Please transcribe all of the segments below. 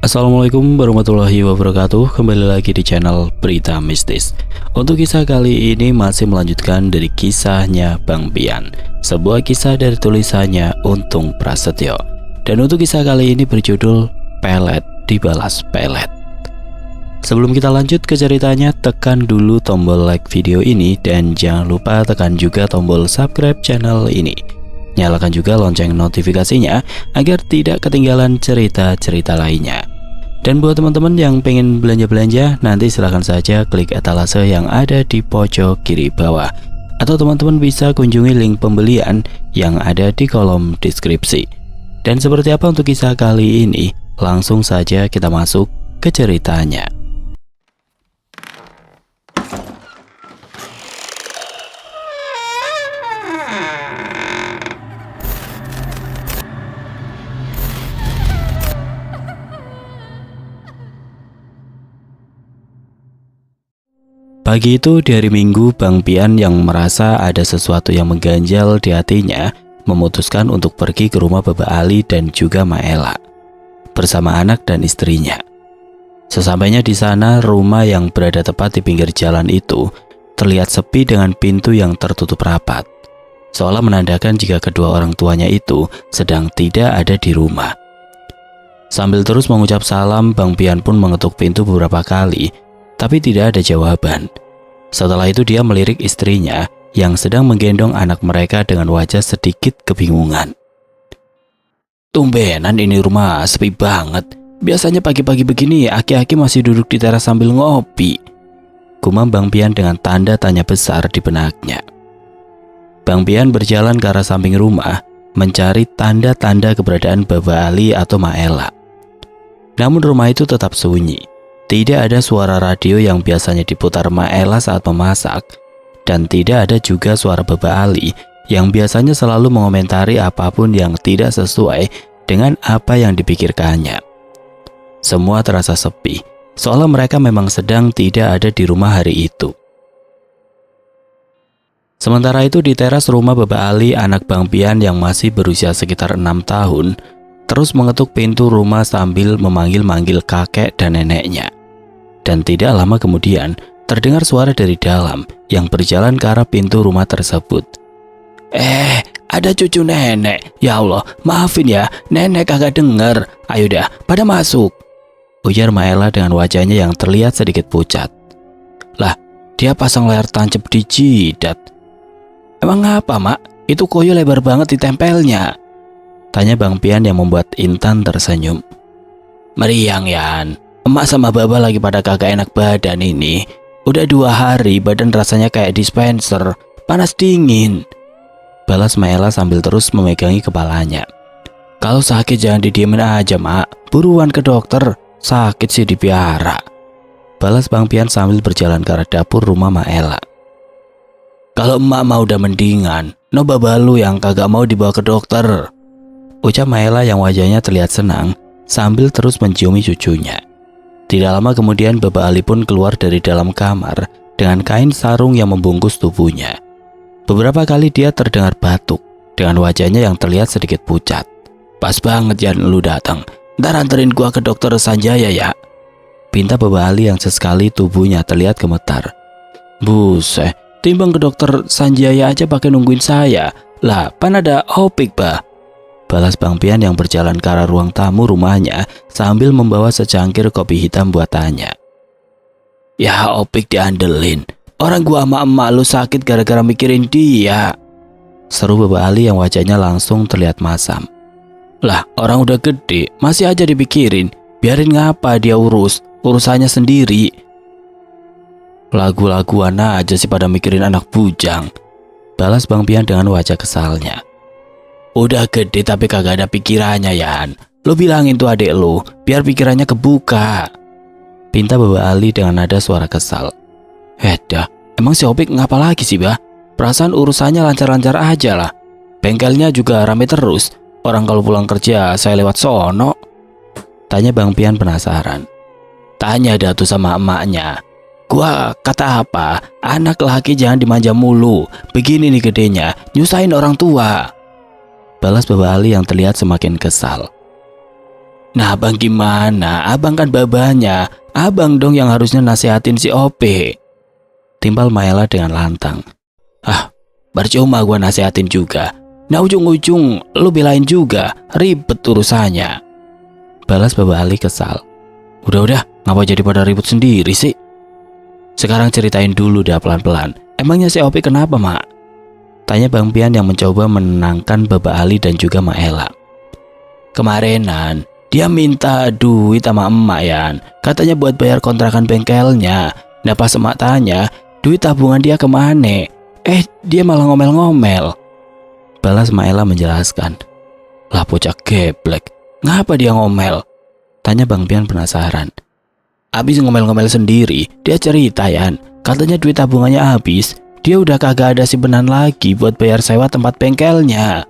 Assalamualaikum warahmatullahi wabarakatuh. Kembali lagi di channel Berita Mistis. Untuk kisah kali ini masih melanjutkan dari kisahnya Bang Pian, sebuah kisah dari tulisannya Untung Prasetyo. Dan untuk kisah kali ini berjudul Pelet Dibalas Pelet. Sebelum kita lanjut ke ceritanya, tekan dulu tombol like video ini dan jangan lupa tekan juga tombol subscribe channel ini. Nyalakan juga lonceng notifikasinya agar tidak ketinggalan cerita-cerita lainnya. Dan buat teman-teman yang pengen belanja-belanja, nanti silahkan saja klik etalase yang ada di pojok kiri bawah. Atau teman-teman bisa kunjungi link pembelian yang ada di kolom deskripsi. Dan seperti apa untuk kisah kali ini? Langsung saja kita masuk ke ceritanya. Pagi itu di hari Minggu, Bang Pian yang merasa ada sesuatu yang mengganjal di hatinya memutuskan untuk pergi ke rumah Baba Ali dan juga Maela bersama anak dan istrinya. Sesampainya di sana, rumah yang berada tepat di pinggir jalan itu terlihat sepi dengan pintu yang tertutup rapat, seolah menandakan jika kedua orang tuanya itu sedang tidak ada di rumah. Sambil terus mengucap salam, Bang Pian pun mengetuk pintu beberapa kali, tapi tidak ada jawaban. Setelah itu dia melirik istrinya yang sedang menggendong anak mereka dengan wajah sedikit kebingungan. "Tumbenan ini rumah sepi banget. Biasanya pagi-pagi begini aki-aki masih duduk di teras sambil ngopi," gumam Bang Pian dengan tanda tanya besar di benaknya. Bang Pian berjalan ke arah samping rumah mencari tanda-tanda keberadaan Baba Ali atau Maela. Namun rumah itu tetap sunyi. Tidak ada suara radio yang biasanya diputar Maela saat memasak, dan tidak ada juga suara Baba Ali yang biasanya selalu mengomentari apapun yang tidak sesuai dengan apa yang dipikirkannya. Semua terasa sepi, seolah mereka memang sedang tidak ada di rumah hari itu. Sementara itu di teras rumah Baba Ali, anak Bang Pian yang masih berusia sekitar 6 tahun, terus mengetuk pintu rumah sambil memanggil-manggil kakek dan neneknya. Dan tidak lama kemudian, terdengar suara dari dalam yang berjalan ke arah pintu rumah tersebut. Ada cucu nenek. Ya Allah, maafin ya, nenek kagak denger. Ayo dah, pada masuk," ujar Maela dengan wajahnya yang terlihat sedikit pucat. "Lah, dia pasang layar tancap di jidat. Emang apa, Mak? Itu koyo lebar banget ditempelnya," tanya Bang Pian yang membuat Intan tersenyum. "Meriang, Yan. Emak sama Baba lagi pada kagak enak badan ini. Udah 2 hari badan rasanya kayak dispenser, panas dingin," balas Maela sambil terus memegangi kepalanya. "Kalau sakit jangan didiemin aja, Mak. Buruan ke dokter. Sakit sih dipiara," balas Bang Pian sambil berjalan ke arah dapur rumah Maela. "Kalau emak mau udah mendingan, no Baba lu yang kagak mau dibawa ke dokter," ucap Maela yang wajahnya terlihat senang sambil terus menciumi cucunya. Tidak lama kemudian Baba Ali pun keluar dari dalam kamar dengan kain sarung yang membungkus tubuhnya. Beberapa kali dia terdengar batuk dengan wajahnya yang terlihat sedikit pucat. "Pas banget Yan lu datang. Ntar anterin gua ke dokter Sanjaya ya," pinta Baba Ali yang sesekali tubuhnya terlihat gemetar. "Buset, timbang ke dokter Sanjaya aja pakai nungguin saya. Lah, pan ada Opik, bah," balas Bang Pian yang berjalan ke arah ruang tamu rumahnya sambil membawa secangkir kopi hitam buatannya. "Ya Opik diandelin. Orang gua sama emak lu sakit gara-gara mikirin dia," seru Baba Ali yang wajahnya langsung terlihat masam. "Lah, orang udah gede masih aja dipikirin. Biarin ngapa dia urusannya sendiri. Lagu-laguan aja sih pada mikirin anak bujang," balas Bang Pian dengan wajah kesalnya. "Udah gede tapi kagak ada pikirannya, Yan. Lu bilangin tuh adek lu biar pikirannya kebuka," pinta Baba Ali dengan nada suara kesal. "Dah, emang si Opik ngapa lagi sih, bah? Perasaan urusannya lancar-lancar aja lah. Bengkelnya juga rame terus. Orang kalau pulang kerja saya lewat sono," tanya Bang Pian penasaran. "Tanya dah tuh sama emaknya. Gua kata apa? Anak laki jangan dimanja mulu. Begini nih gedenya, nyusahin orang tua," balas Baba Ali yang terlihat semakin kesal. Nah abang gimana? Abang kan babanya. Abang dong yang harusnya nasihatin si Ope. Timpal Maela dengan lantang. Ah, percuma gua nasihatin juga. Nah ujung-ujung lu belain juga. Ribet urusannya. Balas Baba Ali kesal. Udah, ngapa jadi pada ribut sendiri sih? Sekarang ceritain dulu dah pelan-pelan. Emangnya si Ope kenapa, Mak? Tanya Bang Pian yang mencoba menenangkan Baba Ali dan juga Maela. Kemarinan, dia minta duit sama emak Yan. Katanya buat bayar kontrakan bengkelnya. Nah pas emak tanya, duit tabungan dia kemana? Dia malah ngomel-ngomel. Balas Maela menjelaskan. Lah bocah geblek, ngapa dia ngomel? Tanya Bang Pian penasaran. Abis ngomel-ngomel sendiri, dia cerita Yan. Katanya duit tabungannya habis. Dia udah kagak ada simpenan lagi buat bayar sewa tempat bengkelnya.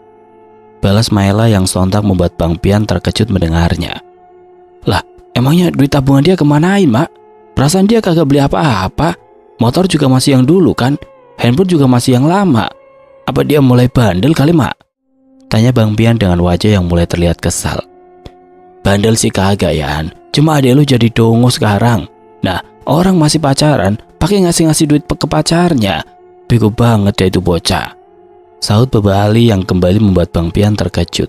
Balas Maela yang sontak membuat Bang Pian terkejut mendengarnya. Lah, emangnya duit tabungan dia kemanain, Mak? Perasaan dia kagak beli apa-apa. Motor juga masih yang dulu kan? Handphone juga masih yang lama. Apa dia mulai bandel kali, Mak? Tanya Bang Pian dengan wajah yang mulai terlihat kesal. Bandel sih kagak, Yan. Cuma adek lu jadi dongo sekarang. Nah, orang masih pacaran, pakai ngasih-ngasih duit ke pacarnya. Bego banget ya itu bocah. Sahut Baba Ali yang kembali membuat Bang Pian terkejut.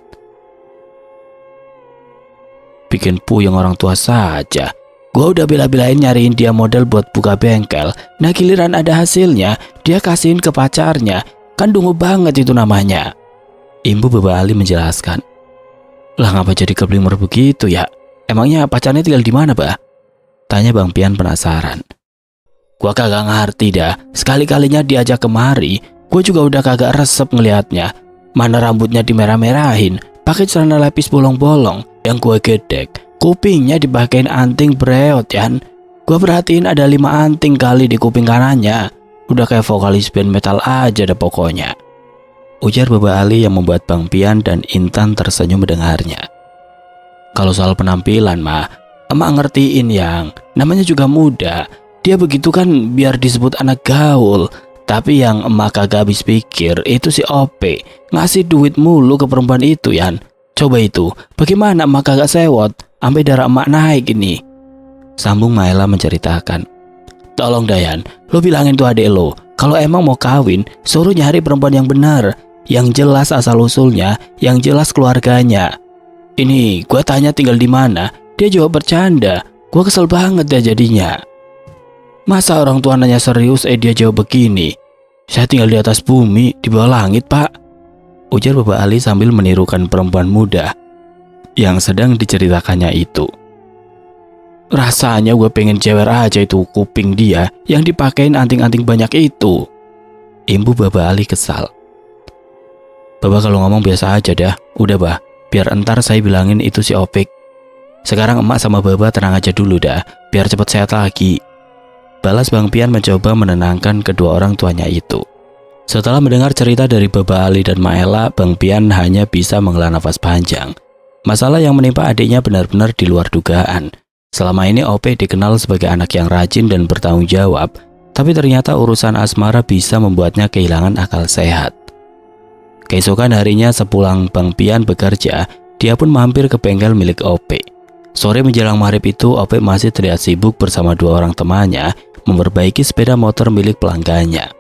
Bikin puyeng orang tua saja. Gua udah bela-belain nyariin dia modal buat buka bengkel. Nah giliran ada hasilnya, dia kasihin ke pacarnya. Kan dungu banget itu namanya. Ibu Baba Ali menjelaskan. Lah ngapa jadi keblinger begitu ya? Emangnya pacarnya tinggal di mana, Bah? Tanya Bang Pian penasaran. Gua kagak ngerti dah. Sekali-kalinya diajak kemari, gua juga udah kagak resep ngelihatnya. Mana rambutnya dimerah-merahin, pakai celana lepis bolong-bolong yang gua gedek. Kupingnya dipakein anting breot, Yan. Gua perhatiin ada 5 anting kali di kuping kanannya. Udah kayak vokalis band metal aja dah pokoknya. Ujar Baba Ali yang membuat Bang Pian dan Intan tersenyum mendengarnya. Kalau soal penampilan mah, emak ngertiin yang namanya juga muda. Dia begitu kan biar disebut anak gaul. Tapi yang emak kagak habis pikir itu si Ope. Ngasih duit mulu ke perempuan itu, Yan. Coba itu, bagaimana emak kagak sewot sampai darah emak naik ini? Sambung Maela menceritakan. Tolong Dayan, lo bilangin tuh adek lo, kalau emang mau kawin, suruh nyari perempuan yang benar, yang jelas asal-usulnya, yang jelas keluarganya. Ini gue tanya tinggal di mana, dia jawab bercanda. Gue kesel banget ya jadinya. Masa orang tua nanya serius dia jawab begini? Saya tinggal di atas bumi, di bawah langit, Pak. Ujar Baba Ali sambil menirukan perempuan muda yang sedang diceritakannya itu. Rasanya gue pengen jewer aja itu kuping dia yang dipakein anting-anting banyak itu. Imbu Baba Ali kesal. Baba kalau ngomong biasa aja dah. Udah bah, biar entar saya bilangin itu si Opik. Sekarang emak sama Baba tenang aja dulu dah, biar cepet sehat lagi. Balas Bang Pian mencoba menenangkan kedua orang tuanya itu. Setelah mendengar cerita dari Baba Ali dan Maela, Bang Pian hanya bisa menghela nafas panjang. Masalah yang menimpa adiknya benar-benar di luar dugaan. Selama ini Ope dikenal sebagai anak yang rajin dan bertanggung jawab, tapi ternyata urusan asmara bisa membuatnya kehilangan akal sehat. Keesokan harinya sepulang Bang Pian bekerja, dia pun mampir ke bengkel milik Ope. Sore menjelang maghrib itu, Ope masih terlihat sibuk bersama 2 orang temannya memperbaiki sepeda motor milik pelanggannya.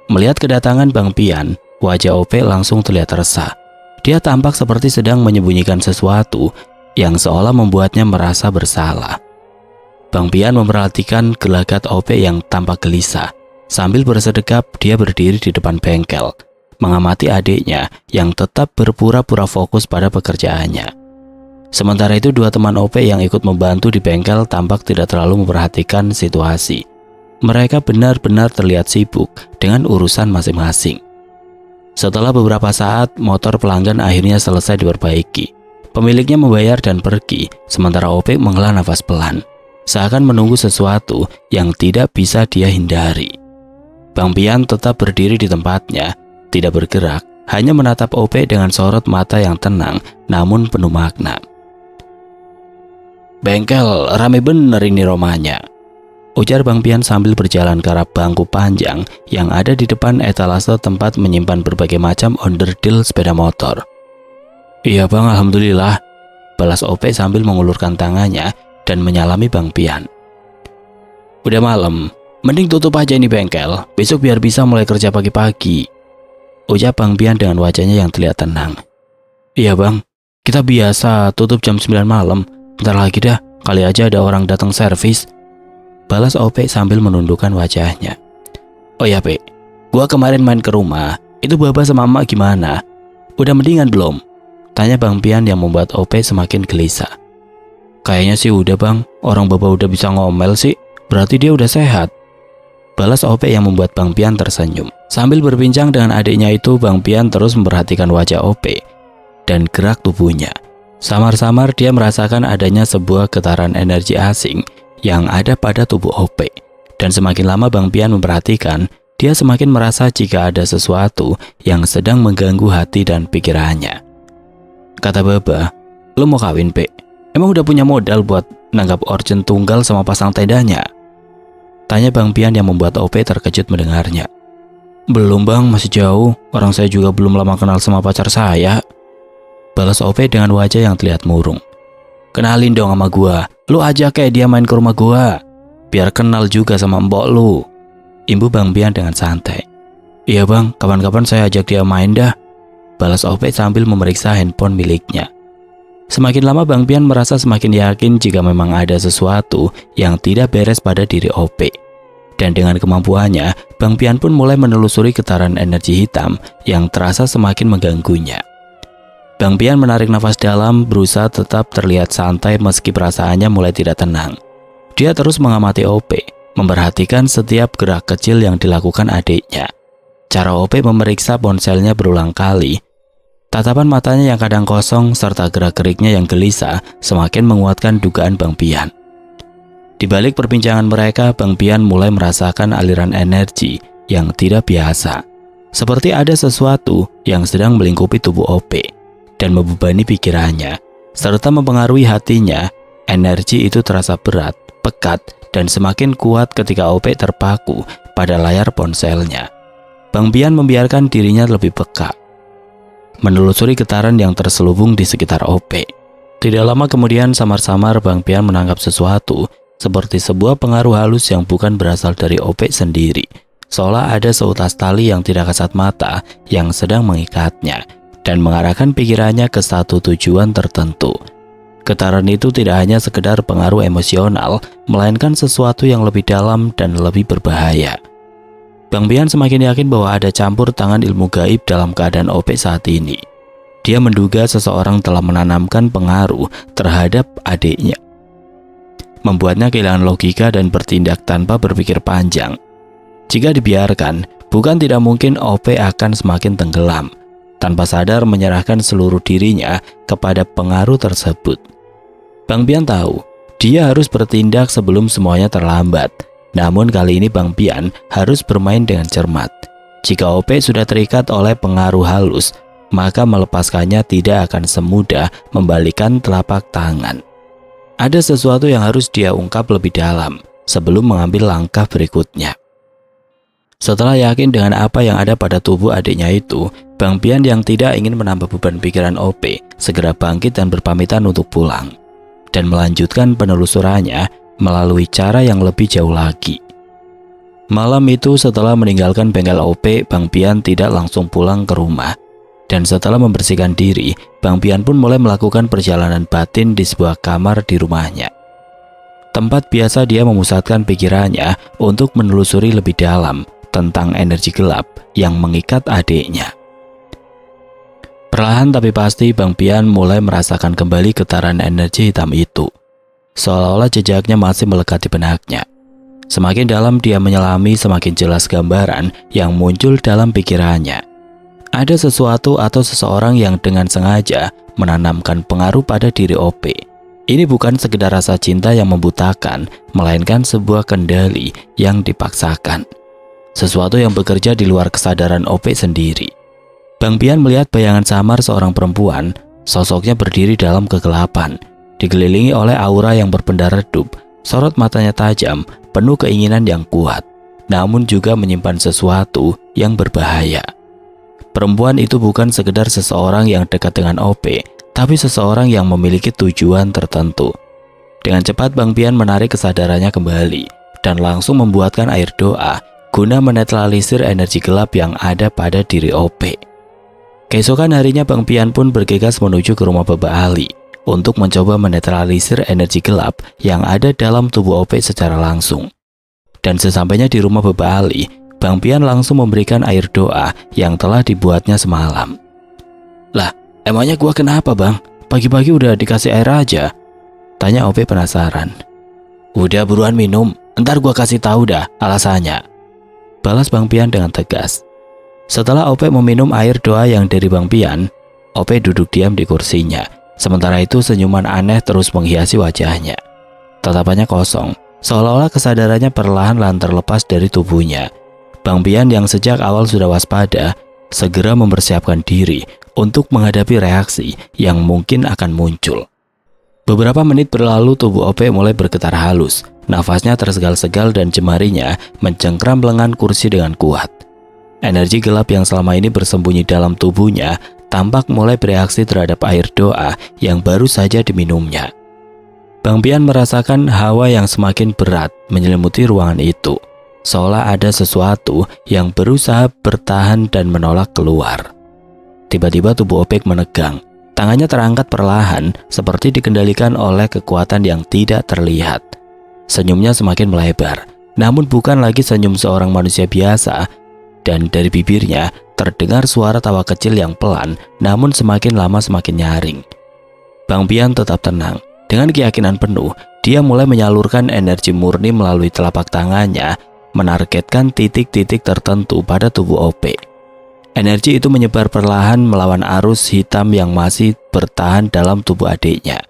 Melihat kedatangan Bang Pian, wajah Ope langsung terlihat resah. Dia tampak seperti sedang menyembunyikan sesuatu yang seolah membuatnya merasa bersalah. Bang Pian memperhatikan gelagat Ope yang tampak gelisah. Sambil bersedekap, dia berdiri di depan bengkel, mengamati adiknya yang tetap berpura-pura fokus pada pekerjaannya. Sementara itu 2 teman Ope yang ikut membantu di bengkel tampak tidak terlalu memperhatikan situasi. Mereka benar-benar terlihat sibuk dengan urusan masing-masing. Setelah beberapa saat, motor pelanggan akhirnya selesai diperbaiki. Pemiliknya membayar dan pergi, sementara Ope menghela nafas pelan, seakan menunggu sesuatu yang tidak bisa dia hindari. Bang Pian tetap berdiri di tempatnya, tidak bergerak, hanya menatap Ope dengan sorot mata yang tenang namun penuh makna. Bengkel rame bener ini romanya, ujar Bang Pian sambil berjalan ke arah bangku panjang yang ada di depan etalase tempat menyimpan berbagai macam onderdil sepeda motor. Iya bang, alhamdulillah. balas OP sambil mengulurkan tangannya dan menyalami Bang Pian. "Udah malam, mending tutup aja ini bengkel, besok biar bisa mulai kerja pagi-pagi," ucap Bang Pian dengan wajahnya yang terlihat tenang. "Iya bang, kita biasa tutup jam 9 malam, bentar lagi dah, kali aja ada orang datang servis," balas OP sambil menundukkan wajahnya. "Oh ya Pe, gua kemarin main ke rumah, itu Baba sama Emak gimana? Udah mendingan belum?" tanya Bang Pian yang membuat OP semakin gelisah. "Kayaknya sih udah bang, orang Baba udah bisa ngomel sih, berarti dia udah sehat," balas OP yang membuat Bang Pian tersenyum. Sambil berbincang dengan adiknya itu, Bang Pian terus memperhatikan wajah OP dan gerak tubuhnya. Samar-samar dia merasakan adanya sebuah getaran energi asing yang ada pada tubuh OP. Dan semakin lama Bang Pian memperhatikan, dia semakin merasa jika ada sesuatu yang sedang mengganggu hati dan pikirannya. Kata Baba, "Lo mau kawin, Pe? Emang udah punya modal buat nanggap orjen tunggal sama pasang tendanya?" tanya Bang Pian yang membuat OP terkejut mendengarnya. "Belum bang, masih jauh. Orang saya juga belum lama kenal sama pacar saya," balas OP dengan wajah yang terlihat murung. "Kenalin dong sama gua, lu ajak kayak dia main ke rumah gua, biar kenal juga sama mbok lu," imbu Bang Pian dengan santai. "Iya bang, kapan-kapan saya ajak dia main dah," balas OP sambil memeriksa handphone miliknya. Semakin lama Bang Pian merasa semakin yakin jika memang ada sesuatu yang tidak beres pada diri OP. Dan dengan kemampuannya, Bang Pian pun mulai menelusuri getaran energi hitam yang terasa semakin mengganggunya. Bang Pian menarik nafas dalam, berusaha tetap terlihat santai meski perasaannya mulai tidak tenang. Dia terus mengamati OP, memperhatikan setiap gerak kecil yang dilakukan adiknya. Cara OP memeriksa ponselnya berulang kali. Tatapan matanya yang kadang kosong serta gerak-geriknya yang gelisah semakin menguatkan dugaan Bang Pian. Di balik perbincangan mereka, Bang Pian mulai merasakan aliran energi yang tidak biasa. Seperti ada sesuatu yang sedang melingkupi tubuh OP dan membebani pikirannya, serta mempengaruhi hatinya. Energi itu terasa berat, pekat, dan semakin kuat ketika OP terpaku pada layar ponselnya. Bang Pian membiarkan dirinya lebih peka, menelusuri getaran yang terselubung di sekitar OP. Tidak lama kemudian, samar-samar Bang Pian menangkap sesuatu, seperti sebuah pengaruh halus yang bukan berasal dari OP sendiri, seolah ada seutas tali yang tidak kasat mata yang sedang mengikatnya dan mengarahkan pikirannya ke satu tujuan tertentu. Getaran itu tidak hanya sekedar pengaruh emosional, melainkan sesuatu yang lebih dalam dan lebih berbahaya. Bang Pian semakin yakin bahwa ada campur tangan ilmu gaib dalam keadaan OP saat ini. Dia menduga seseorang telah menanamkan pengaruh terhadap adiknya, membuatnya kehilangan logika dan bertindak tanpa berpikir panjang. Jika dibiarkan, bukan tidak mungkin OP akan semakin tenggelam, tanpa sadar menyerahkan seluruh dirinya kepada pengaruh tersebut. Bang Pian tahu, dia harus bertindak sebelum semuanya terlambat. Namun kali ini Bang Pian harus bermain dengan cermat. Jika OP sudah terikat oleh pengaruh halus, maka melepaskannya tidak akan semudah membalikan telapak tangan. Ada sesuatu yang harus dia ungkap lebih dalam sebelum mengambil langkah berikutnya. Setelah yakin dengan apa yang ada pada tubuh adiknya itu, Bang Pian yang tidak ingin menambah beban pikiran OP segera bangkit dan berpamitan untuk pulang dan melanjutkan penelusurannya melalui cara yang lebih jauh lagi. Malam itu setelah meninggalkan bengkel OP, Bang Pian tidak langsung pulang ke rumah. Dan setelah membersihkan diri, Bang Pian pun mulai melakukan perjalanan batin di sebuah kamar di rumahnya. Tempat biasa dia memusatkan pikirannya untuk menelusuri lebih dalam tentang energi gelap yang mengikat adiknya. Perlahan tapi pasti Bang Pian mulai merasakan kembali getaran energi hitam itu, seolah-olah jejaknya masih melekat di benaknya. Semakin dalam dia menyelami, semakin jelas gambaran yang muncul dalam pikirannya. Ada sesuatu atau seseorang yang dengan sengaja menanamkan pengaruh pada diri OP. Ini bukan sekedar rasa cinta yang membutakan, melainkan sebuah kendali yang dipaksakan. Sesuatu yang bekerja di luar kesadaran OP sendiri. Bang Pian melihat bayangan samar seorang perempuan, sosoknya berdiri dalam kegelapan, dikelilingi oleh aura yang berpendar redup. Sorot matanya tajam, penuh keinginan yang kuat, namun juga menyimpan sesuatu yang berbahaya. Perempuan itu bukan sekedar seseorang yang dekat dengan OP, tapi seseorang yang memiliki tujuan tertentu. Dengan cepat Bang Pian menarik kesadarannya kembali dan langsung membuatkan air doa guna menetralisir energi gelap yang ada pada diri OP. Keesokan harinya Bang Pian pun bergegas menuju ke rumah Baba Ali untuk mencoba menetralisir energi gelap yang ada dalam tubuh OP secara langsung. Dan sesampainya di rumah Baba Ali, Bang Pian langsung memberikan air doa yang telah dibuatnya semalam. Lah, emangnya gua kenapa bang? Pagi-pagi udah dikasih air aja? Tanya OP penasaran. Udah buruan minum, ntar gua kasih tahu dah alasannya. Balas Bang Pian dengan tegas. Setelah OP meminum air doa yang dari Bang Pian, OP duduk diam di kursinya. Sementara itu senyuman aneh terus menghiasi wajahnya. Tatapannya kosong, seolah-olah kesadarannya perlahan-lahan terlepas dari tubuhnya. Bang Pian yang sejak awal sudah waspada, segera mempersiapkan diri untuk menghadapi reaksi yang mungkin akan muncul. Beberapa menit berlalu, tubuh OP mulai bergetar halus. Nafasnya tersegal-segal dan jemarinya mencengkram lengan kursi dengan kuat. Energi gelap yang selama ini bersembunyi dalam tubuhnya tampak mulai bereaksi terhadap air doa yang baru saja diminumnya. Bang Pian merasakan hawa yang semakin berat menyelimuti ruangan itu, seolah ada sesuatu yang berusaha bertahan dan menolak keluar. Tiba-tiba tubuh OP menegang. Tangannya terangkat perlahan, seperti dikendalikan oleh kekuatan yang tidak terlihat. Senyumnya semakin melebar, namun bukan lagi senyum seorang manusia biasa, dan dari bibirnya terdengar suara tawa kecil yang pelan, namun semakin lama semakin nyaring. Bang Pian tetap tenang. Dengan keyakinan penuh, dia mulai menyalurkan energi murni melalui telapak tangannya, menargetkan titik-titik tertentu pada tubuh OP. Energi itu menyebar perlahan melawan arus hitam yang masih bertahan dalam tubuh adiknya.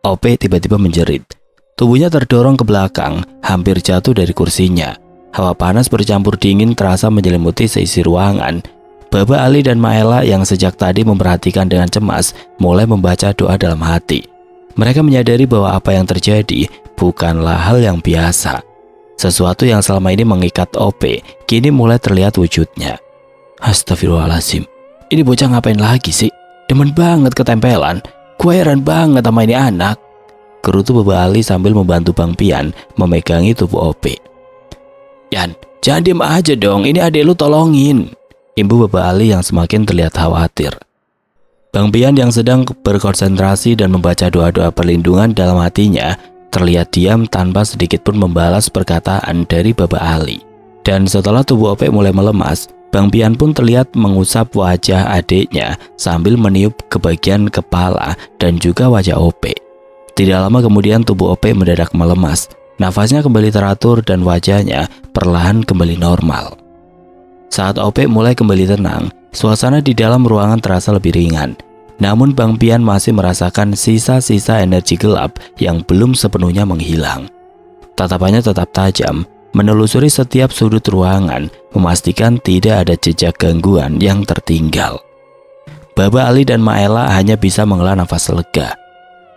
OP tiba-tiba menjerit. Tubuhnya terdorong ke belakang, hampir jatuh dari kursinya. Hawa panas bercampur dingin terasa menyelimuti seisi ruangan. Baba Ali dan Maela yang sejak tadi memperhatikan dengan cemas mulai membaca doa dalam hati. Mereka menyadari bahwa apa yang terjadi bukanlah hal yang biasa. Sesuatu yang selama ini mengikat OP kini mulai terlihat wujudnya. Astagfirullahaladzim, ini bocah ngapain lagi sih? Demen banget ketempelan. Gua heran banget sama ini anak. Gerutu Baba Ali sambil membantu Bang Pian memegangi tubuh OP. Yan, jangan diem aja dong, ini adik lu tolongin. Imbu Baba Ali yang semakin terlihat khawatir. Bang Pian yang sedang berkonsentrasi dan membaca doa-doa perlindungan dalam hatinya terlihat diam tanpa sedikit pun membalas perkataan dari Baba Ali. Dan setelah tubuh OP mulai melemas, Bang Pian pun terlihat mengusap wajah adiknya sambil meniup ke bagian kepala dan juga wajah OP. Tidak lama kemudian tubuh OP mendadak melemas, nafasnya kembali teratur dan wajahnya perlahan kembali normal. Saat OP mulai kembali tenang, suasana di dalam ruangan terasa lebih ringan. Namun Bang Pian masih merasakan sisa-sisa energi gelap yang belum sepenuhnya menghilang. Tatapannya tetap tajam, menelusuri setiap sudut ruangan, memastikan tidak ada jejak gangguan yang tertinggal. Baba Ali dan Maela hanya bisa menghela nafas lega.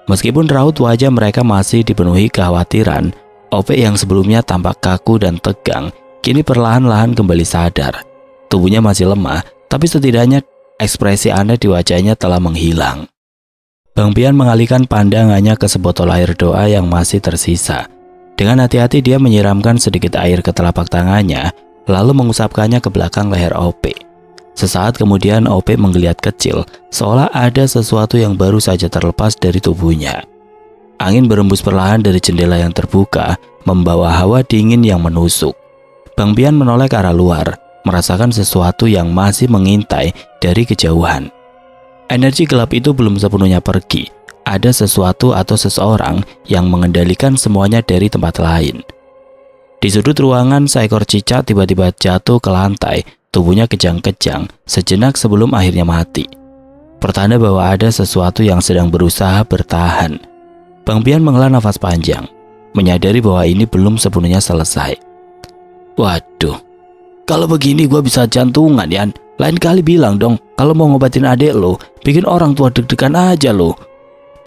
Meskipun raut wajah mereka masih dipenuhi kekhawatiran, OP yang sebelumnya tampak kaku dan tegang, kini perlahan-lahan kembali sadar. Tubuhnya masih lemah, tapi setidaknya ekspresi aneh di wajahnya telah menghilang. Bang Pian mengalihkan pandangannya ke sebotol air doa yang masih tersisa. Dengan hati-hati dia menyiramkan sedikit air ke telapak tangannya, lalu mengusapkannya ke belakang leher OP. Sesaat kemudian OP menggeliat kecil, seolah ada sesuatu yang baru saja terlepas dari tubuhnya. Angin berembus perlahan dari jendela yang terbuka, membawa hawa dingin yang menusuk. Bang Pian menoleh ke arah luar, merasakan sesuatu yang masih mengintai dari kejauhan. Energi gelap itu belum sepenuhnya pergi. Ada sesuatu atau seseorang yang mengendalikan semuanya dari tempat lain. Di sudut ruangan, seekor cicak tiba-tiba jatuh ke lantai, tubuhnya kejang-kejang sejenak sebelum akhirnya mati. Pertanda bahwa ada sesuatu yang sedang berusaha bertahan. Bang Pian menghela nafas panjang, menyadari bahwa ini belum sepenuhnya selesai. Waduh, kalau begini gue bisa jantungan, Yan. Lain kali bilang dong, kalau mau ngobatin adik lo, bikin orang tua deg-degan aja lo.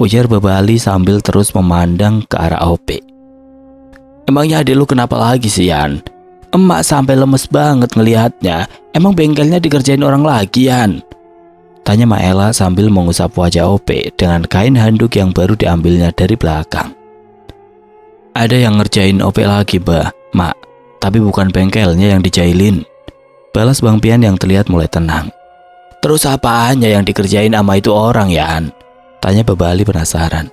Ujar Baba Ali sambil terus memandang ke arah OP. Emangnya adik lu kenapa lagi sih, Yan? Emak sampai lemes banget ngelihatnya. Emang bengkelnya dikerjain orang lagi, Yan? Tanya Maela sambil mengusap wajah OP dengan kain handuk yang baru diambilnya dari belakang. Ada yang ngerjain OP lagi, Mak, tapi bukan bengkelnya yang dijailin. Balas Bang Pian yang terlihat mulai tenang. Terus apaannya yang dikerjain sama itu orang, Yan? Tanya Baba Ali penasaran.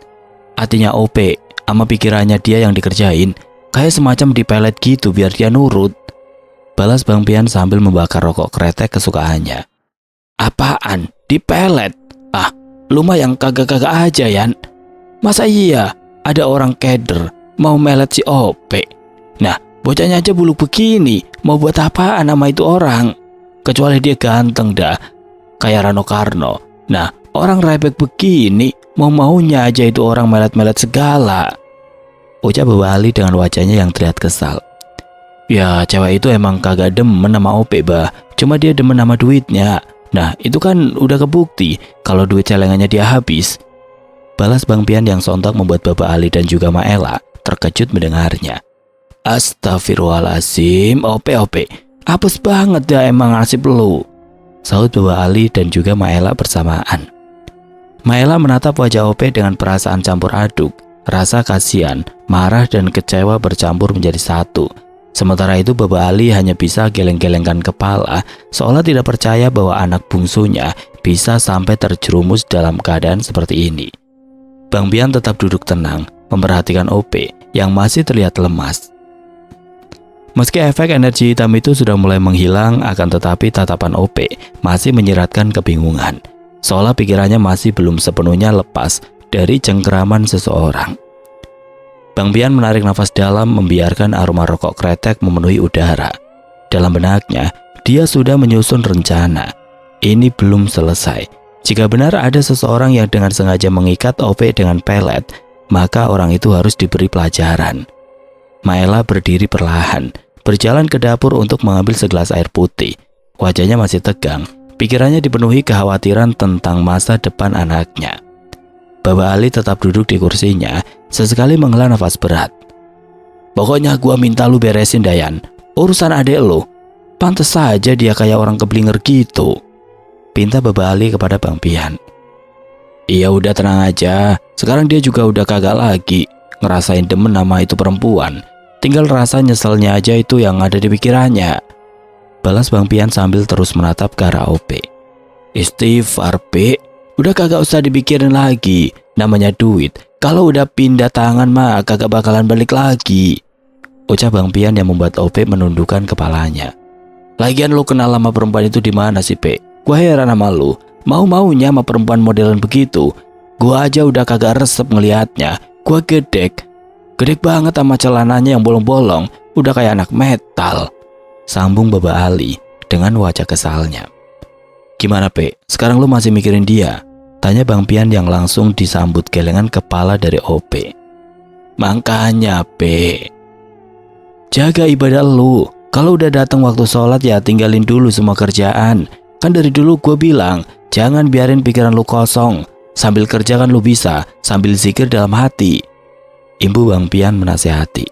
Artinya OP sama pikirannya dia yang dikerjain, kayak semacam dipelet gitu biar dia nurut. Balas Bang Pian sambil membakar rokok kretek kesukaannya. Apaan? Dipelet? Ah, lu mah yang kagak-kagak aja, Yan. Masa iya ada orang keder mau melet si OP? Nah, bocahnya aja bulu begini, mau buat apaan sama itu orang? Kecuali dia ganteng dah, kayak Rano Karno. Nah, orang rebek begini, mau-maunya aja itu orang melet-melet segala. Ucap Baba Ali dengan wajahnya yang terlihat kesal. Ya, cewek itu emang kagak demen sama OP, cuma dia demen sama duitnya. Nah, itu kan udah kebukti kalau duit celengannya dia habis. Balas Bang Pian yang sontak membuat Baba Ali dan juga Maela terkejut mendengarnya. Astagfirullahaladzim, OP, apes banget dah emang nasib lu, sahut Baba Ali dan juga Maela bersamaan. Maela menatap wajah OP dengan perasaan campur aduk. Rasa kasihan, marah dan kecewa bercampur menjadi satu. Sementara itu Baba Ali hanya bisa geleng-gelengkan kepala, seolah tidak percaya bahwa anak bungsunya bisa sampai terjerumus dalam keadaan seperti ini. Bang Pian tetap duduk tenang, memperhatikan OP yang masih terlihat lemas. Meski efek energi hitam itu sudah mulai menghilang, akan tetapi tatapan OP masih menyiratkan kebingungan, seolah pikirannya masih belum sepenuhnya lepas dari cengkeraman seseorang. Bang Pian menarik nafas dalam, membiarkan aroma rokok kretek memenuhi udara. Dalam benaknya, dia sudah menyusun rencana. Ini belum selesai. Jika benar ada seseorang yang dengan sengaja mengikat OP dengan pelet, maka orang itu harus diberi pelajaran. Maela berdiri perlahan, berjalan ke dapur untuk mengambil segelas air putih. Wajahnya masih tegang, pikirannya dipenuhi kekhawatiran tentang masa depan anaknya. Baba Ali tetap duduk di kursinya, sesekali menghela nafas berat. Pokoknya gua minta lu beresin, Dayan, urusan adek lu. Pantes saja dia kayak orang keblinger gitu, pinta Baba Ali kepada Bang Pian. Iya udah tenang aja, sekarang dia juga udah kagak lagi ngerasain demen sama itu perempuan. Tinggal rasa nyeselnya aja itu yang ada di pikirannya, balas Bang Pian sambil terus menatap ke arah OP. Istighfar, P. Udah kagak usah dipikirin lagi, namanya duit. Kalau udah pindah tangan mah kagak bakalan balik lagi, ucap Bang Pian yang membuat OP menundukkan kepalanya. Lagian lu kenal sama perempuan itu di mana sih, Pe? Gua heran sama lu, mau-maunya sama perempuan modelan begitu. Gua aja udah kagak resep ngelihatnya. Gua gedek banget sama celananya yang bolong-bolong, udah kayak anak metal, sambung Baba Ali dengan wajah kesalnya. Gimana, Pe? Sekarang lu masih mikirin dia? Tanya Bang Pian yang langsung disambut gelengan kepala dari OP. Makanya, Pe, jaga ibadah lu. Kalau udah datang waktu sholat ya tinggalin dulu semua kerjaan. Kan dari dulu gue bilang, jangan biarin pikiran lu kosong. Sambil kerja kan lu bisa sambil zikir dalam hati, imbu Bang Pian menasehati.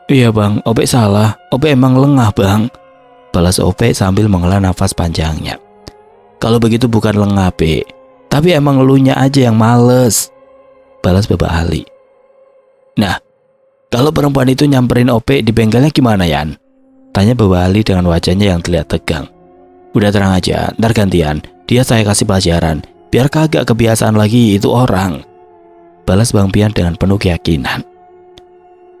Iya bang, OP salah. OP emang lengah bang, balas OP sambil menghela nafas panjangnya. Kalau begitu bukan lengah, Pe, tapi emang elunya aja yang males, balas Baba Ali. Nah, kalau perempuan itu nyamperin OP di bengkelnya gimana, Yan? Tanya Baba Ali dengan wajahnya yang terlihat tegang. Udah tenang aja, ntar gantian. Dia saya kasih pelajaran, biar kagak kebiasaan lagi itu orang, balas Bang Pian dengan penuh keyakinan.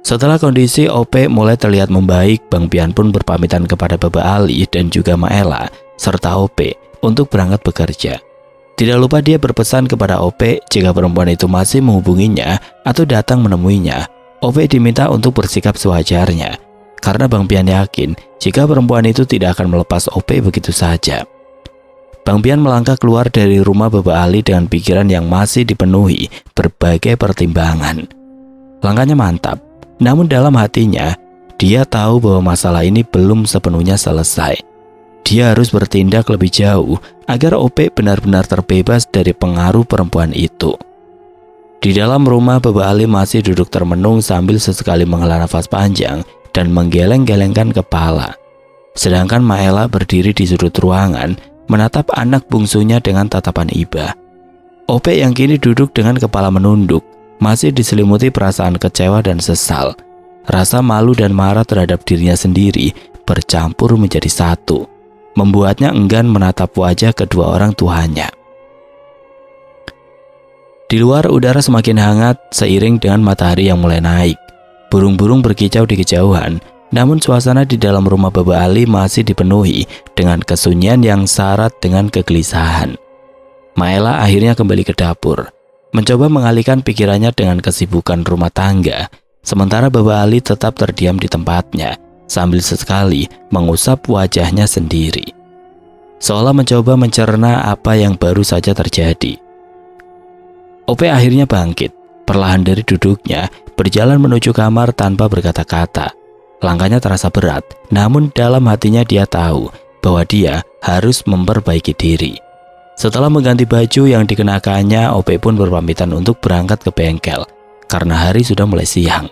Setelah kondisi OP mulai terlihat membaik, Bang Pian pun berpamitan kepada Baba Ali dan juga Maela serta OP untuk berangkat bekerja. Tidak lupa dia berpesan kepada OP jika perempuan itu masih menghubunginya atau datang menemuinya, OP diminta untuk bersikap sewajarnya, karena Bang Pian yakin jika perempuan itu tidak akan melepas OP begitu saja. Bang Pian melangkah keluar dari rumah Baba Ali dengan pikiran yang masih dipenuhi berbagai pertimbangan. Langkahnya mantap, namun dalam hatinya dia tahu bahwa masalah ini belum sepenuhnya selesai. Dia harus bertindak lebih jauh agar OP benar-benar terbebas dari pengaruh perempuan itu. Di dalam rumah, Baba Ali masih duduk termenung sambil sesekali menghela nafas panjang dan menggeleng-gelengkan kepala. Sedangkan Maela berdiri di sudut ruangan menatap anak bungsunya dengan tatapan iba. Ope yang kini duduk dengan kepala menunduk, masih diselimuti perasaan kecewa dan sesal. Rasa malu dan marah terhadap dirinya sendiri bercampur menjadi satu, membuatnya enggan menatap wajah kedua orang tuanya. Di luar udara semakin hangat seiring dengan matahari yang mulai naik. Burung-burung berkicau di kejauhan, namun suasana di dalam rumah Baba Ali masih dipenuhi dengan kesunyian yang syarat dengan kegelisahan. Maela akhirnya kembali ke dapur, mencoba mengalihkan pikirannya dengan kesibukan rumah tangga, sementara Baba Ali tetap terdiam di tempatnya, sambil sesekali mengusap wajahnya sendiri, seolah mencoba mencerna apa yang baru saja terjadi. Ope akhirnya bangkit, perlahan dari duduknya, berjalan menuju kamar tanpa berkata-kata. Langkahnya terasa berat, namun dalam hatinya dia tahu bahwa dia harus memperbaiki diri. Setelah mengganti baju yang dikenakannya, Ope pun berpamitan untuk berangkat ke bengkel, karena hari sudah mulai siang.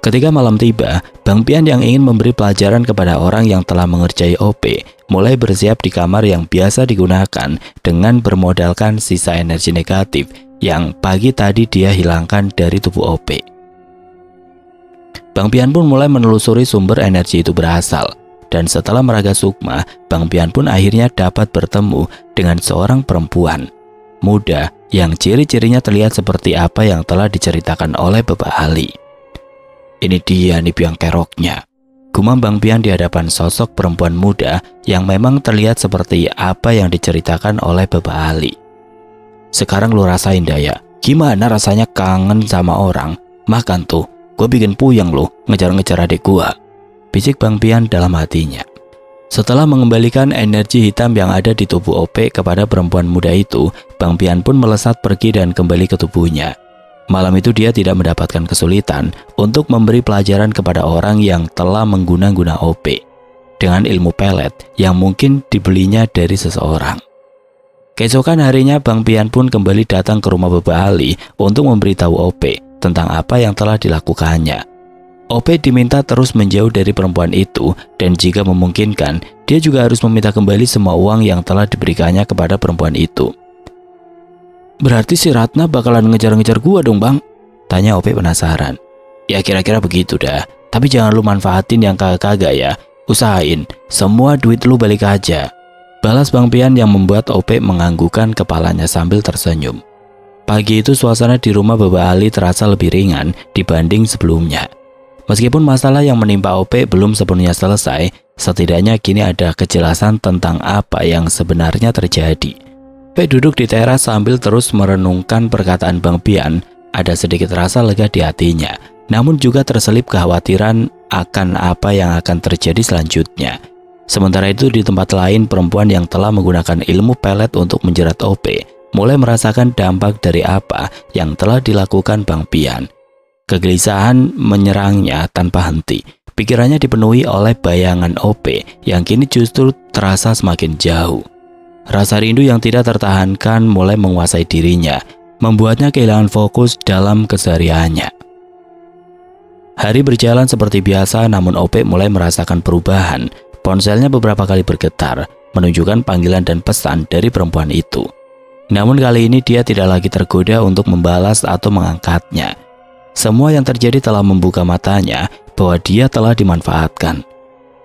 Ketika malam tiba, Bang Pian yang ingin memberi pelajaran kepada orang yang telah mengerjai Ope, mulai bersiap di kamar yang biasa digunakan dengan bermodalkan sisa energi negatif yang pagi tadi dia hilangkan dari tubuh Ope. Bang Pian pun mulai menelusuri sumber energi itu berasal, dan setelah meraga sukma, Bang Pian pun akhirnya dapat bertemu dengan seorang perempuan muda yang ciri-cirinya terlihat seperti apa yang telah diceritakan oleh Baba Ali. Ini dia nih biang keroknya, gumam Bang Pian di hadapan sosok perempuan muda yang memang terlihat seperti apa yang diceritakan oleh Baba Ali. Sekarang lu rasain Daya, gimana rasanya kangen sama orang. Makan tuh, gue bikin puyeng lu ngejar-ngejar adik gue, bisik Bang Pian dalam hatinya. Setelah mengembalikan energi hitam yang ada di tubuh Ope kepada perempuan muda itu, Bang Pian pun melesat pergi dan kembali ke tubuhnya. Malam itu dia tidak mendapatkan kesulitan untuk memberi pelajaran kepada orang yang telah mengguna-guna Ope dengan ilmu pelet yang mungkin dibelinya dari seseorang. Keesokan harinya Bang Pian pun kembali datang ke rumah Baba Ali untuk memberitahu Ope tentang apa yang telah dilakukannya. Ope diminta terus menjauh dari perempuan itu, dan jika memungkinkan, dia juga harus meminta kembali semua uang yang telah diberikannya kepada perempuan itu. Berarti si Ratna bakalan ngejar-ngejar gua dong Bang? Tanya Ope penasaran. Ya kira-kira begitu dah, tapi jangan lu manfaatin yang kagak-kagak ya. Usahain, semua duit lu balik aja, balas Bang Pian yang membuat Ope menganggukkan kepalanya sambil tersenyum. Pagi itu suasana di rumah Baba Ali terasa lebih ringan dibanding sebelumnya. Meskipun masalah yang menimpa Ope belum sepenuhnya selesai, setidaknya kini ada kejelasan tentang apa yang sebenarnya terjadi. Ope duduk di teras sambil terus merenungkan perkataan Bang Pian. Ada sedikit rasa lega di hatinya, namun juga terselip kekhawatiran akan apa yang akan terjadi selanjutnya. Sementara itu di tempat lain, perempuan yang telah menggunakan ilmu pelet untuk menjerat Ope mulai merasakan dampak dari apa yang telah dilakukan Bang Pian. Kegelisahan menyerangnya tanpa henti. Pikirannya dipenuhi oleh bayangan Ope yang kini justru terasa semakin jauh. Rasa rindu yang tidak tertahankan mulai menguasai dirinya, membuatnya kehilangan fokus dalam kesehariannya. Hari berjalan seperti biasa, namun Ope mulai merasakan perubahan. Ponselnya beberapa kali bergetar, menunjukkan panggilan dan pesan dari perempuan itu. Namun kali ini dia tidak lagi tergoda untuk membalas atau mengangkatnya. Semua yang terjadi telah membuka matanya bahwa dia telah dimanfaatkan.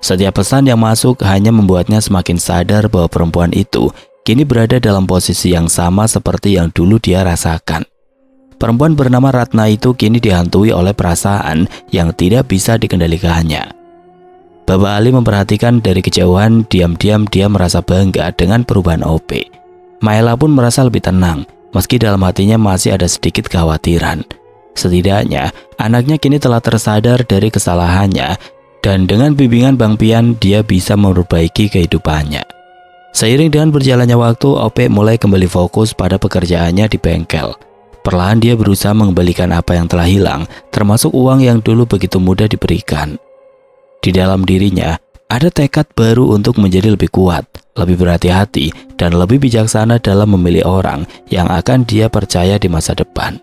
Setiap pesan yang masuk hanya membuatnya semakin sadar bahwa perempuan itu kini berada dalam posisi yang sama seperti yang dulu dia rasakan. Perempuan bernama Ratna itu kini dihantui oleh perasaan yang tidak bisa dikendalikannya. Baba Ali memperhatikan dari kejauhan, diam-diam dia merasa bangga dengan perubahan Ope. Maela pun merasa lebih tenang, meski dalam hatinya masih ada sedikit kekhawatiran. Setidaknya, anaknya kini telah tersadar dari kesalahannya, dan dengan bimbingan Bang Pian, dia bisa memperbaiki kehidupannya. Seiring dengan berjalannya waktu, Ope mulai kembali fokus pada pekerjaannya di bengkel. Perlahan dia berusaha mengembalikan apa yang telah hilang, termasuk uang yang dulu begitu mudah diberikan. Di dalam dirinya, ada tekad baru untuk menjadi lebih kuat, lebih berhati-hati, dan lebih bijaksana dalam memilih orang yang akan dia percaya di masa depan.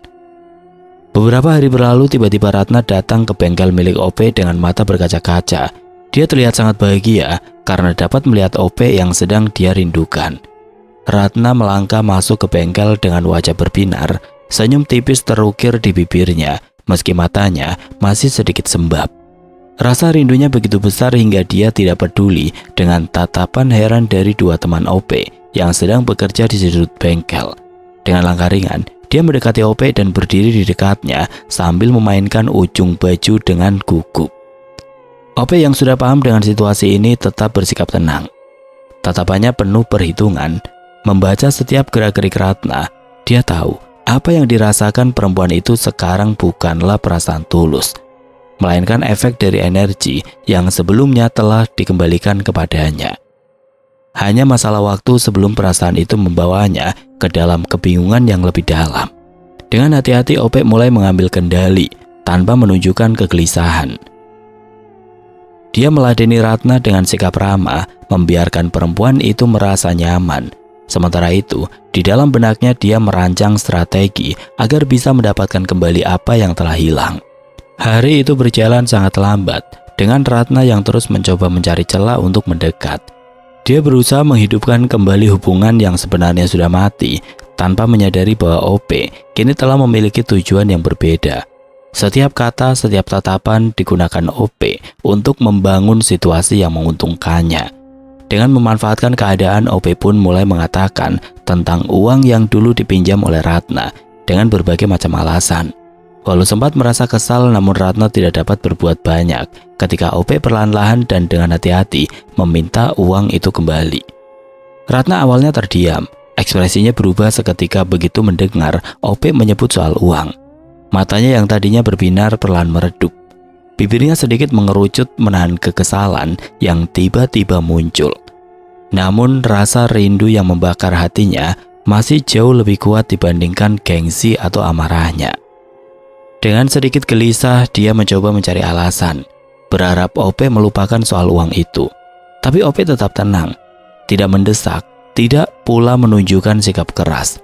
Beberapa hari berlalu, tiba-tiba Ratna datang ke bengkel milik Ope dengan mata berkaca-kaca. Dia terlihat sangat bahagia karena dapat melihat OP yang sedang dia rindukan. Ratna melangkah masuk ke bengkel dengan wajah berbinar, senyum tipis terukir di bibirnya meski matanya masih sedikit sembab. Rasa rindunya begitu besar hingga dia tidak peduli dengan tatapan heran dari dua teman OP yang sedang bekerja di sudut bengkel. Dengan langkah ringan, dia mendekati OP dan berdiri di dekatnya sambil memainkan ujung baju dengan gugup. OP yang sudah paham dengan situasi ini tetap bersikap tenang. Tatapannya penuh perhitungan. Membaca setiap gerak-gerik Ratna, dia tahu apa yang dirasakan perempuan itu sekarang bukanlah perasaan tulus, melainkan efek dari energi yang sebelumnya telah dikembalikan kepadanya. Hanya masalah waktu sebelum perasaan itu membawanya ke dalam kebingungan yang lebih dalam. Dengan hati-hati OP mulai mengambil kendali tanpa menunjukkan kegelisahan. Dia meladeni Ratna dengan sikap ramah, membiarkan perempuan itu merasa nyaman. Sementara itu, di dalam benaknya dia merancang strategi agar bisa mendapatkan kembali apa yang telah hilang. Hari itu berjalan sangat lambat, dengan Ratna yang terus mencoba mencari celah untuk mendekat. Dia berusaha menghidupkan kembali hubungan yang sebenarnya sudah mati, tanpa menyadari bahwa OP kini telah memiliki tujuan yang berbeda. Setiap kata, setiap tatapan digunakan OP untuk membangun situasi yang menguntungkannya. Dengan memanfaatkan keadaan, OP pun mulai mengatakan tentang uang yang dulu dipinjam oleh Ratna dengan berbagai macam alasan. Walau sempat merasa kesal, namun Ratna tidak dapat berbuat banyak ketika OP perlahan-lahan dan dengan hati-hati meminta uang itu kembali. Ratna awalnya terdiam, ekspresinya berubah seketika begitu mendengar OP menyebut soal uang. Matanya yang tadinya berbinar perlahan meredup. Bibirnya sedikit mengerucut menahan kekesalan yang tiba-tiba muncul. Namun rasa rindu yang membakar hatinya masih jauh lebih kuat dibandingkan gengsi atau amarahnya. Dengan sedikit gelisah, dia mencoba mencari alasan, berharap OP melupakan soal uang itu. Tapi OP tetap tenang, tidak mendesak, tidak pula menunjukkan sikap keras.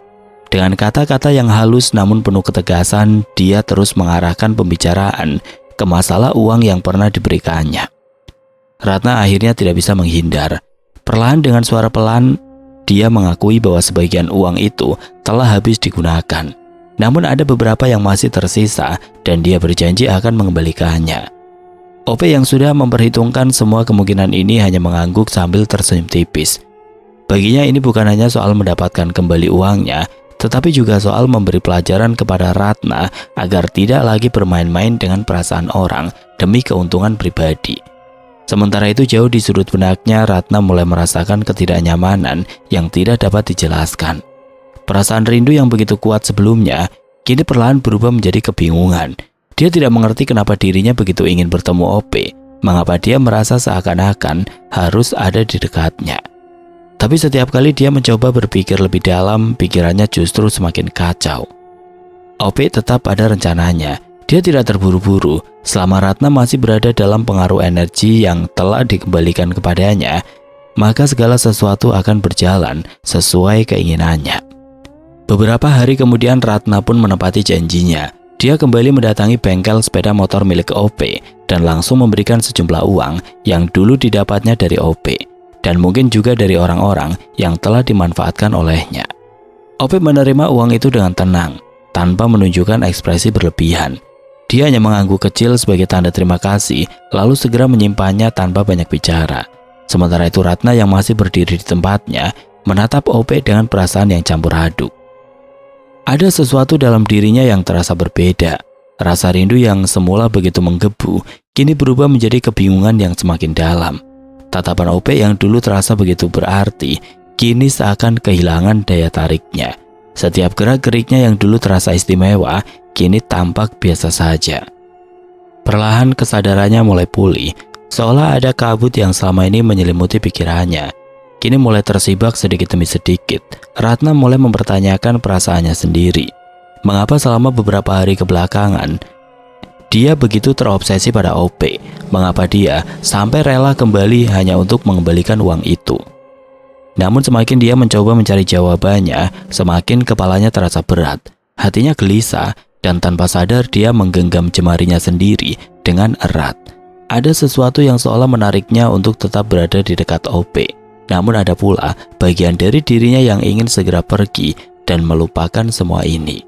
Dengan kata-kata yang halus namun penuh ketegasan, dia terus mengarahkan pembicaraan ke masalah uang yang pernah diberikannya. Ratna akhirnya tidak bisa menghindar. Perlahan dengan suara pelan, dia mengakui bahwa sebagian uang itu telah habis digunakan. Namun ada beberapa yang masih tersisa dan dia berjanji akan mengembalikannya. OP yang sudah memperhitungkan semua kemungkinan ini hanya mengangguk sambil tersenyum tipis. Baginya ini bukan hanya soal mendapatkan kembali uangnya, tetapi juga soal memberi pelajaran kepada Ratna agar tidak lagi bermain-main dengan perasaan orang demi keuntungan pribadi. Sementara itu jauh di sudut benaknya, Ratna mulai merasakan ketidaknyamanan yang tidak dapat dijelaskan. Perasaan rindu yang begitu kuat sebelumnya, kini perlahan berubah menjadi kebingungan. Dia tidak mengerti kenapa dirinya begitu ingin bertemu OP, mengapa dia merasa seakan-akan harus ada di dekatnya. Tapi setiap kali dia mencoba berpikir lebih dalam, pikirannya justru semakin kacau. OP tetap ada rencananya. Dia tidak terburu-buru. Selama Ratna masih berada dalam pengaruh energi yang telah dikembalikan kepadanya, maka segala sesuatu akan berjalan sesuai keinginannya. Beberapa hari kemudian Ratna pun menepati janjinya. Dia kembali mendatangi bengkel sepeda motor milik OP dan langsung memberikan sejumlah uang yang dulu didapatnya dari OP dan mungkin juga dari orang-orang yang telah dimanfaatkan olehnya. OP menerima uang itu dengan tenang, tanpa menunjukkan ekspresi berlebihan. Dia hanya mengangguk kecil sebagai tanda terima kasih, lalu segera menyimpannya tanpa banyak bicara. Sementara itu Ratna yang masih berdiri di tempatnya, menatap OP dengan perasaan yang campur aduk. Ada sesuatu dalam dirinya yang terasa berbeda. Rasa rindu yang semula begitu menggebu, kini berubah menjadi kebingungan yang semakin dalam. Tatapan OP yang dulu terasa begitu berarti, kini seakan kehilangan daya tariknya. Setiap gerak-geriknya yang dulu terasa istimewa, kini tampak biasa saja. Perlahan kesadarannya mulai pulih, seolah ada kabut yang selama ini menyelimuti pikirannya. Kini mulai tersibak sedikit demi sedikit. Ratna mulai mempertanyakan perasaannya sendiri. Mengapa selama beberapa hari kebelakangan, dia begitu terobsesi pada OP? Mengapa dia sampai rela kembali hanya untuk mengembalikan uang itu? Namun semakin dia mencoba mencari jawabannya, semakin kepalanya terasa berat. Hatinya gelisah dan tanpa sadar dia menggenggam jemarinya sendiri dengan erat. Ada sesuatu yang seolah menariknya untuk tetap berada di dekat OP. Namun ada pula bagian dari dirinya yang ingin segera pergi dan melupakan semua ini.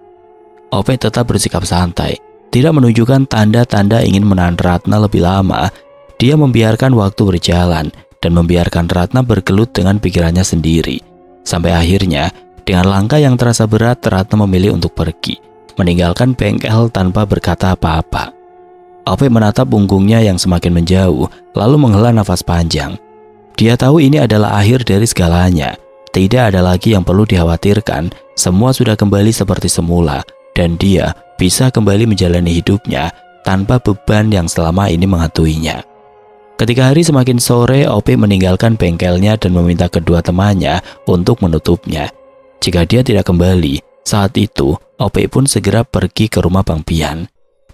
OP tetap bersikap santai, tidak menunjukkan tanda-tanda ingin menahan Ratna lebih lama. Dia membiarkan waktu berjalan dan membiarkan Ratna bergelut dengan pikirannya sendiri. Sampai akhirnya, dengan langkah yang terasa berat, Ratna memilih untuk pergi, meninggalkan bengkel tanpa berkata apa-apa. OP menatap punggungnya yang semakin menjauh, lalu menghela nafas panjang. Dia tahu ini adalah akhir dari segalanya. Tidak ada lagi yang perlu dikhawatirkan, semua sudah kembali seperti semula, dan dia bisa kembali menjalani hidupnya tanpa beban yang selama ini menghantuinya. Ketika hari semakin sore, OP meninggalkan bengkelnya dan meminta kedua temannya untuk menutupnya. Jika dia tidak kembali, saat itu OP pun segera pergi ke rumah Bang Pian.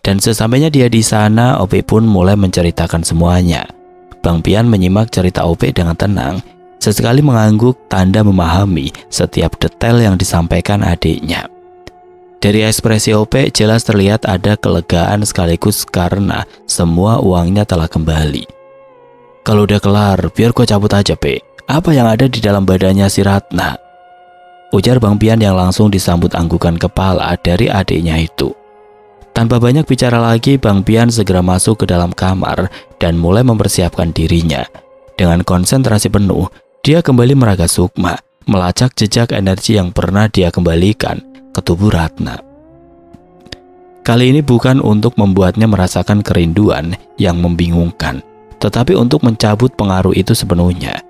Dan sesampainya dia di sana, OP pun mulai menceritakan semuanya. Bang Pian menyimak cerita OP dengan tenang, sesekali mengangguk tanda memahami setiap detail yang disampaikan adiknya. Dari ekspresi OP jelas terlihat ada kelegaan sekaligus karena semua uangnya telah kembali. Kalau udah kelar, biar gue cabut aja, Pe. Apa yang ada di dalam badannya si Ratna? Ujar Bang Pian yang langsung disambut anggukan kepala dari adiknya itu. Tanpa banyak bicara lagi, Bang Pian segera masuk ke dalam kamar dan mulai mempersiapkan dirinya. Dengan konsentrasi penuh, dia kembali meraga sukma, melacak jejak energi yang pernah dia kembalikan ke tubuh Ratna. Kali ini bukan untuk membuatnya merasakan kerinduan yang membingungkan, tetapi untuk mencabut pengaruh itu sepenuhnya.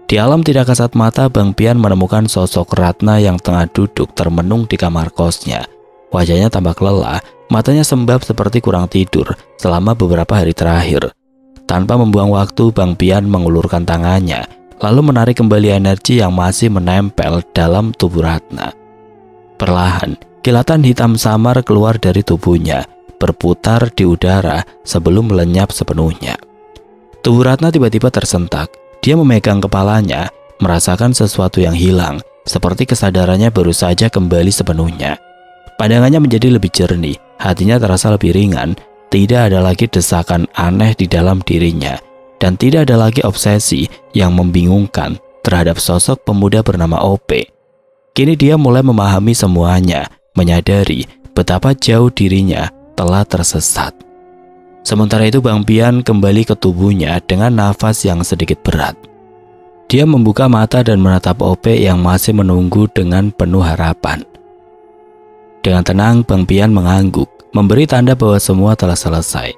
Di alam tidak kasat mata, Bang Pian menemukan sosok Ratna yang tengah duduk termenung di kamar kosnya. Wajahnya tampak lelah, matanya sembab seperti kurang tidur selama beberapa hari terakhir. Tanpa membuang waktu, Bang Pian mengulurkan tangannya, lalu menarik kembali energi yang masih menempel dalam tubuh Ratna. Perlahan, kilatan hitam samar keluar dari tubuhnya, berputar di udara sebelum lenyap sepenuhnya. Tubuh Ratna tiba-tiba tersentak. Dia memegang kepalanya, merasakan sesuatu yang hilang, seperti kesadarannya baru saja kembali sepenuhnya. Pandangannya menjadi lebih jernih, hatinya terasa lebih ringan, tidak ada lagi desakan aneh di dalam dirinya, dan tidak ada lagi obsesi yang membingungkan terhadap sosok pemuda bernama OP. Kini dia mulai memahami semuanya, menyadari betapa jauh dirinya telah tersesat. Sementara itu Bang Pian kembali ke tubuhnya dengan nafas yang sedikit berat. Dia membuka mata dan menatap OP yang masih menunggu dengan penuh harapan. Dengan tenang, Bang Pian mengangguk, memberi tanda bahwa semua telah selesai.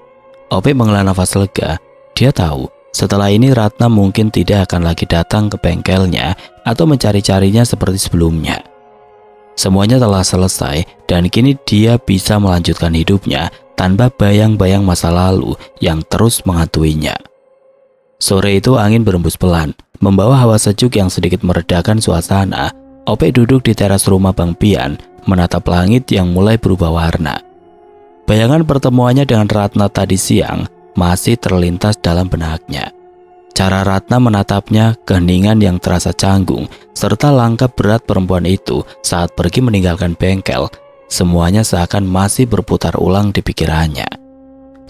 OP menghela nafas lega. Dia tahu, setelah ini Ratna mungkin tidak akan lagi datang ke bengkelnya atau mencari-carinya seperti sebelumnya. Semuanya telah selesai dan kini dia bisa melanjutkan hidupnya tanpa bayang-bayang masa lalu yang terus menghantuinya. Sore itu angin berembus pelan, membawa hawa sejuk yang sedikit meredakan suasana. OP duduk di teras rumah Bang Pian, menatap langit yang mulai berubah warna. Bayangan pertemuannya dengan Ratna tadi siang masih terlintas dalam benaknya. Cara Ratna menatapnya, keheningan yang terasa canggung, serta langkah berat perempuan itu saat pergi meninggalkan bengkel, semuanya seakan masih berputar ulang di pikirannya.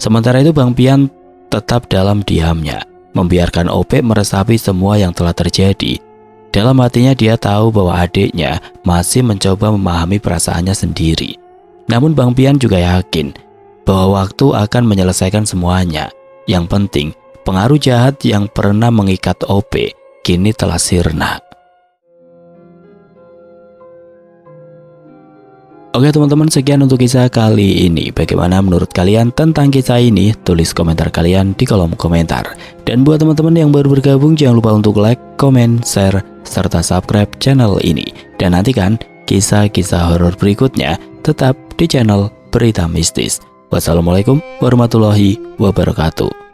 Sementara itu Bang Pian tetap dalam diamnya, membiarkan OP meresapi semua yang telah terjadi. Dalam hatinya dia tahu bahwa adiknya masih mencoba memahami perasaannya sendiri. Namun Bang Pian juga yakin bahwa waktu akan menyelesaikan semuanya. Yang penting, pengaruh jahat yang pernah mengikat OP kini telah sirna. Oke teman-teman, sekian untuk kisah kali ini. Bagaimana menurut kalian tentang kisah ini? Tulis komentar kalian di kolom komentar. Dan buat teman-teman yang baru bergabung, jangan lupa untuk like, komen, share, serta subscribe channel ini. Dan nantikan kisah-kisah horor berikutnya tetap di channel Berita Mistis. Wassalamualaikum warahmatullahi wabarakatuh.